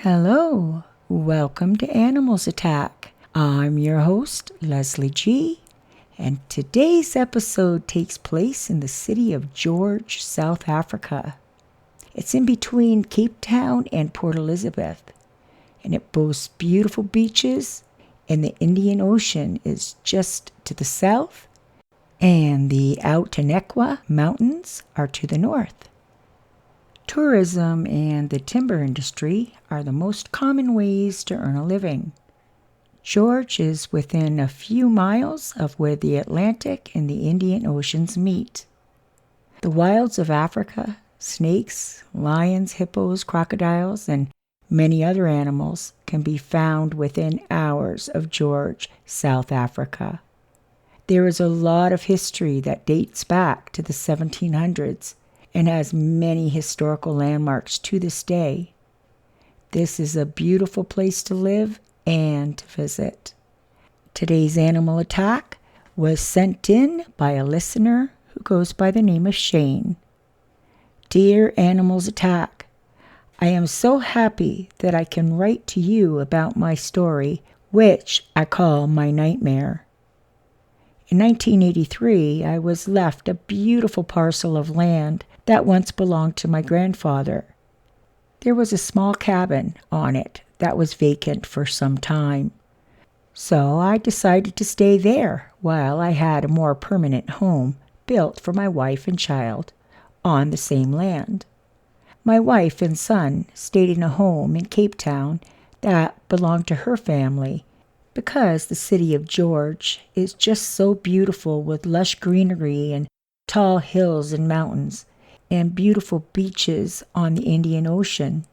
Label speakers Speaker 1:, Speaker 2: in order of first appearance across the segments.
Speaker 1: Hello, welcome to Animals Attack. I'm your host, Leslie G, and today's episode takes place in the city of George, South Africa. It's in between Cape Town and Port Elizabeth, and it boasts beautiful beaches, and the Indian Ocean is just to the south, and the Outaniqua Mountains are to the north. Tourism and the timber industry are the most common ways to earn a living. George is within a few miles of where the Atlantic and the Indian Oceans meet. The wilds of Africa, snakes, lions, hippos, crocodiles, and many other animals can be found within hours of George, South Africa. There is a lot of history that dates back to the 1700s and has many historical landmarks to this day. This is a beautiful place to live and to visit. Today's animal attack was sent in by a listener who goes by the name of Shane. Dear Animals Attack, I am so happy that I can write to you about my story, which I call my nightmare. In 1983, I was left a beautiful parcel of land that once belonged to my grandfather. There was a small cabin on it that was vacant for some time. So I decided to stay there while I had a more permanent home built for my wife and child on the same land. My wife and son stayed in a home in Cape Town that belonged to her family because the city of George is just so beautiful with lush greenery and tall hills and mountains and beautiful beaches on the Indian Ocean.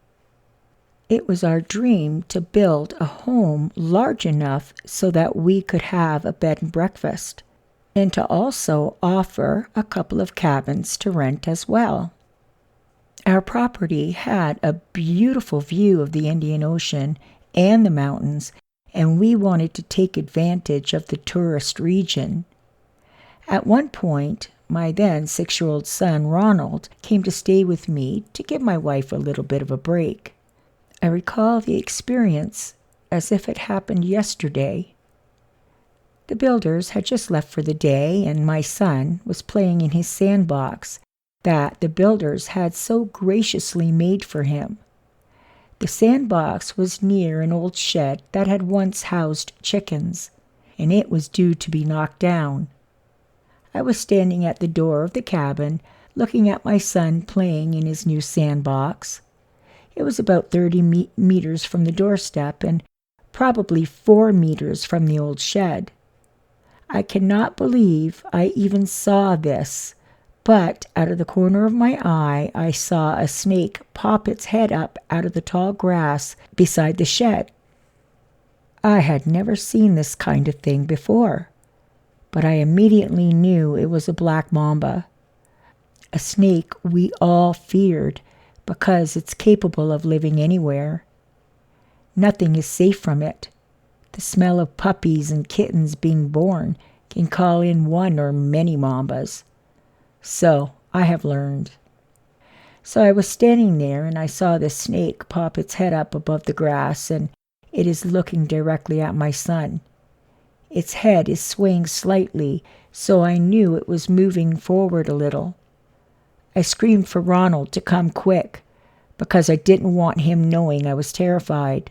Speaker 1: It was our dream to build a home large enough so that we could have a bed and breakfast, and to also offer a couple of cabins to rent as well. Our property had a beautiful view of the Indian Ocean and the mountains, and we wanted to take advantage of the tourist region. At one point, my then 6-year-old son, Ronald, came to stay with me to give my wife a little bit of a break. I recall the experience as if it happened yesterday. The builders had just left for the day, and my son was playing in his sandbox that the builders had so graciously made for him. The sandbox was near an old shed that had once housed chickens, and it was due to be knocked down. I was standing at the door of the cabin, looking at my son playing in his new sandbox. It was about 30 meters from the doorstep and probably 4 meters from the old shed. I cannot believe I even saw this, but out of the corner of my eye, I saw a snake pop its head up out of the tall grass beside the shed. I had never seen this kind of thing before, but I immediately knew it was a black mamba, a snake we all feared because it's capable of living anywhere. Nothing is safe from it. The smell of puppies and kittens being born can call in one or many mambas. So I have learned. So I was standing there and I saw the snake pop its head up above the grass, and it is looking directly at my son. Its head is swaying slightly, so I knew it was moving forward a little. I screamed for Ronald to come quick, because I didn't want him knowing I was terrified.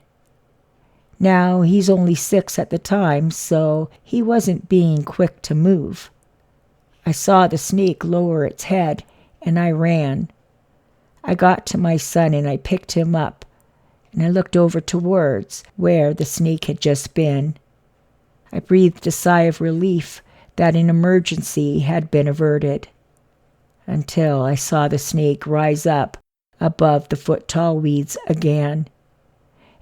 Speaker 1: Now, he's only 6 at the time, so he wasn't being quick to move. I saw the snake lower its head, and I ran. I got to my son, and I picked him up, and I looked over towards where the snake had just been. I breathed a sigh of relief that an emergency had been averted, until I saw the snake rise up above the foot-tall weeds again,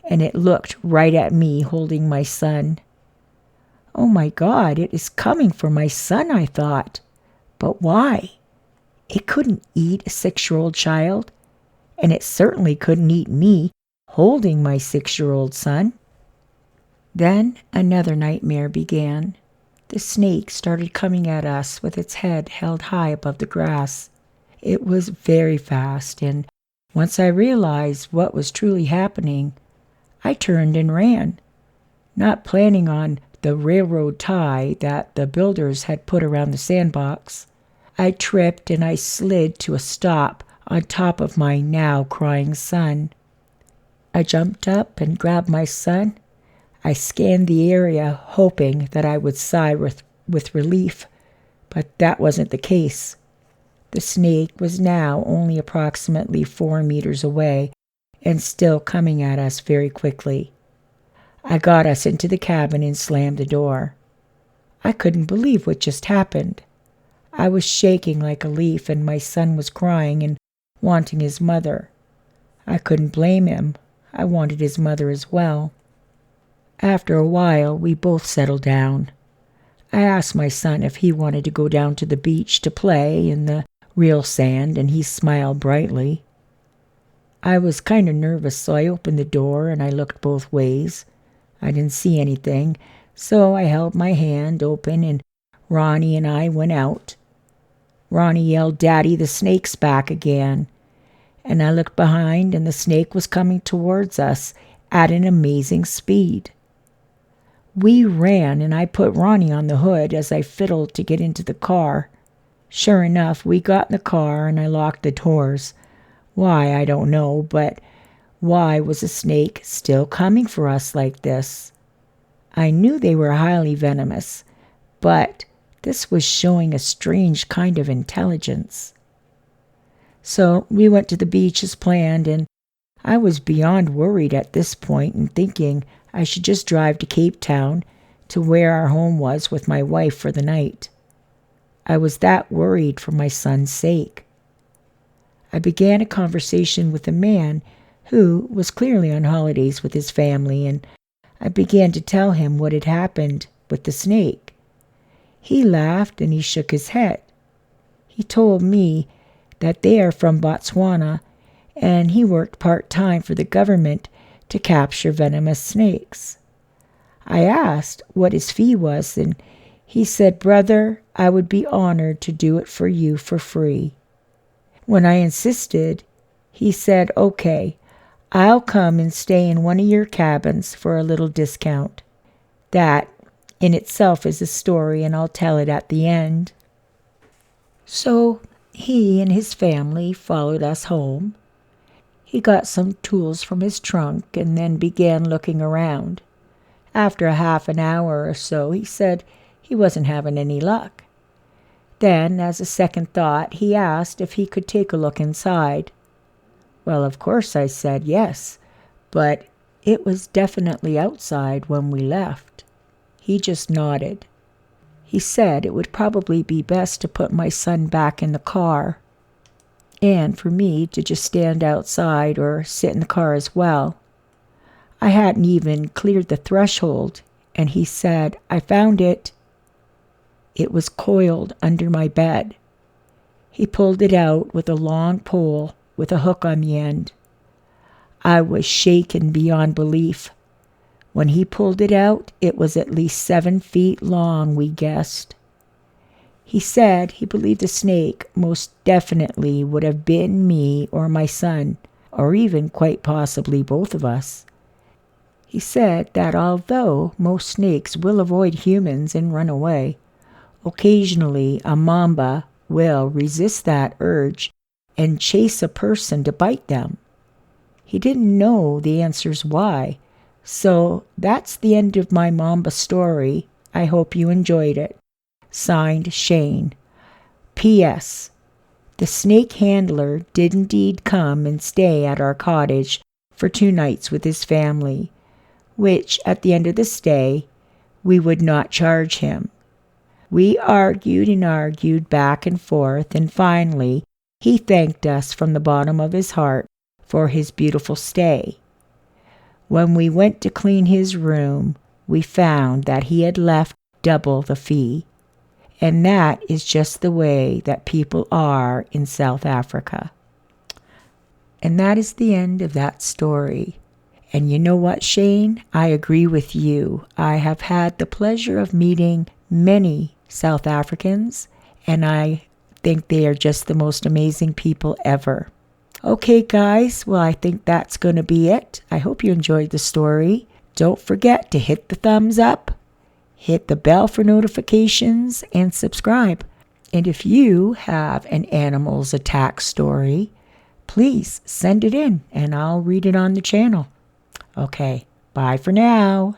Speaker 1: and it looked right at me holding my son. Oh my God, it is coming for my son, I thought. But why? It couldn't eat a 6-year-old child, and it certainly couldn't eat me holding my 6-year-old son. Then another nightmare began. The snake started coming at us with its head held high above the grass. It was very fast, and once I realized what was truly happening, I turned and ran, not planning on the railroad tie that the builders had put around the sandbox. I tripped and I slid to a stop on top of my now crying son. I jumped up and grabbed my son. I scanned the area, hoping that I would sigh with relief, but that wasn't the case. The snake was now only approximately 4 meters away and still coming at us very quickly. I got us into the cabin and slammed the door. I couldn't believe what just happened. I was shaking like a leaf, and my son was crying and wanting his mother. I couldn't blame him. I wanted his mother as well. After a while, we both settled down. I asked my son if he wanted to go down to the beach to play in the real sand, and he smiled brightly. I was kind of nervous, so I opened the door and I looked both ways. I didn't see anything, so I held my hand open and Ronnie and I went out. Ronnie yelled, "Daddy, the snake's back again." And I looked behind, and the snake was coming towards us at an amazing speed. We ran, and I put Ronnie on the hood as I fiddled to get into the car. Sure enough, we got in the car, and I locked the doors. Why, I don't know, but why was a snake still coming for us like this? I knew they were highly venomous, but this was showing a strange kind of intelligence. So we went to the beach as planned, and I was beyond worried at this point and thinking I should just drive to Cape Town to where our home was with my wife for the night. I was that worried for my son's sake. I began a conversation with a man who was clearly on holidays with his family, and I began to tell him what had happened with the snake. He laughed and he shook his head. He told me that they are from Botswana, and he worked part-time for the government to capture venomous snakes. I asked what his fee was, and he said, "Brother, I would be honored to do it for you for free." When I insisted, he said, "Okay, I'll come and stay in one of your cabins for a little discount." That in itself is a story, and I'll tell it at the end. So he and his family followed us home. He got some tools from his trunk and then began looking around. After a half an hour or so, he said he wasn't having any luck. Then, as a second thought, he asked if he could take a look inside. Well, of course, I said yes, but it was definitely outside when we left. He just nodded. He said it would probably be best to put my son back in the car, and for me to just stand outside or sit in the car as well. I hadn't even cleared the threshold, and he said, "I found it." It was coiled under my bed. He pulled it out with a long pole with a hook on the end. I was shaken beyond belief. When he pulled it out, it was at least 7 feet long, we guessed. He said he believed the snake most definitely would have bitten me or my son, or even quite possibly both of us. He said that although most snakes will avoid humans and run away, occasionally a mamba will resist that urge and chase a person to bite them. He didn't know the answers why. So that's the end of my Mamba story. I hope you enjoyed it. Signed, Shane. P.S. The snake handler did indeed come and stay at our cottage for 2 nights with his family, which at the end of the stay, we would not charge him. We argued and argued back and forth, and finally he thanked us from the bottom of his heart for his beautiful stay. When we went to clean his room, we found that he had left double the fee. And that is just the way that people are in South Africa. And that is the end of that story. And you know what, Shane? I agree with you. I have had the pleasure of meeting many South Africans, and I think they are just the most amazing people ever. Okay, guys, well, I think that's going to be it. I hope you enjoyed the story. Don't forget to hit the thumbs up, hit the bell for notifications, and subscribe. And if you have an animals attack story, please send it in and I'll read it on the channel. Okay, bye for now.